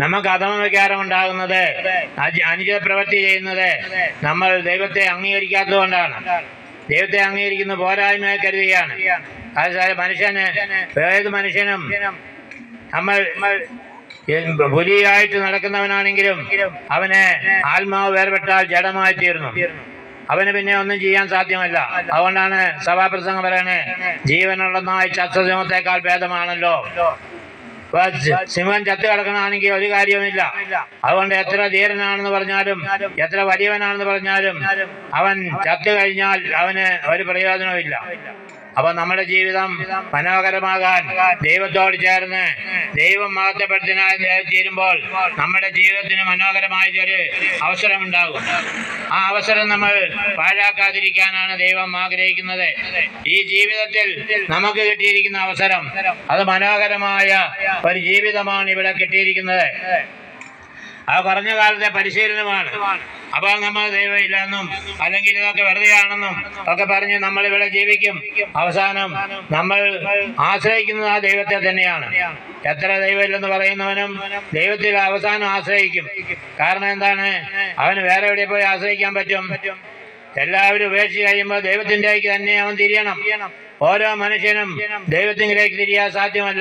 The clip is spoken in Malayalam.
നമുക്ക് അധമ വികാരം ഉണ്ടാകുന്നത്, അനുചിത പ്രവൃത്തി ചെയ്യുന്നത് നമ്മൾ ദൈവത്തെ അംഗീകരിക്കാത്തത് കൊണ്ടാണ്. ദൈവത്തെ അംഗീകരിക്കുന്ന പോരായ്മയെ കരുതുകയാണ്. അത് മനുഷ്യന്, ഏത് മനുഷ്യനും നമ്മൾ പുലിയായിട്ട് നടക്കുന്നവനാണെങ്കിലും അവന് ആത്മാവ് വേർപെട്ടാൽ ജഡമായി തീർന്നു. അവന് പിന്നെ ഒന്നും ചെയ്യാൻ സാധ്യമല്ല. അതുകൊണ്ടാണ് സഭാപ്രസംഗം പറയണേ, ജീവനുള്ള നായി ചത്ത സിംഹത്തെക്കാൾ ഭേദമാണല്ലോ. സിംഹം ചത്ത് കിടക്കണമെങ്കിൽ ഒരു കാര്യവുമില്ല. അതുകൊണ്ട് എത്ര ധീരനാണെന്ന് പറഞ്ഞാലും എത്ര വലിയവനാണെന്ന് പറഞ്ഞാലും അവൻ ചത്തു കഴിഞ്ഞാൽ അവന് ഒരു പ്രയോജനവുമില്ല. അപ്പൊ നമ്മുടെ ജീവിതം മനോഹരമാകാൻ ദൈവത്തോട് ചേർന്ന് ദൈവം മഹത്വപ്പെടുത്താൻ ചേരുമ്പോൾ നമ്മുടെ ജീവിതത്തിന് മനോഹരമായൊരു അവസരമുണ്ടാകും. ആ അവസരം നമ്മൾ പാഴാക്കാതിരിക്കാനാണ് ദൈവം ആഗ്രഹിക്കുന്നത്. ഈ ജീവിതത്തിൽ നമുക്ക് കിട്ടിയിരിക്കുന്ന അവസരം അത് മനോഹരമായ ഒരു ജീവിതമാണ് ഇവിടെ കിട്ടിയിരിക്കുന്നത്. ആ കുറഞ്ഞ കാലത്തെ പരിശീലനമാണ്. അപ്പോൾ നമ്മൾ ദൈവം ഇല്ലെന്നും അല്ലെങ്കിൽ ഇതൊക്കെ വെറുതെയാണെന്നും ഒക്കെ പറഞ്ഞ് നമ്മളിവിടെ ജീവിക്കും. അവസാനം നമ്മൾ ആശ്രയിക്കുന്നത് ആ ദൈവത്തെ തന്നെയാണ്. എത്ര ദൈവമില്ലെന്ന് പറയുന്നവനും ദൈവത്തിൽ അവസാനം ആശ്രയിക്കും. കാരണം എന്താണ്? അവന് വേറെ എവിടെ പോയി ആശ്രയിക്കാൻ പറ്റും? എല്ലാവരും ഉപേക്ഷിച്ച് കഴിയുമ്പോൾ ദൈവത്തിൻ്റെക്ക് തന്നെ അവൻ തിരിയണം. ഓരോ മനുഷ്യനും ദൈവത്തിലേക്ക് തിരിയാൻ സാധ്യമല്ല.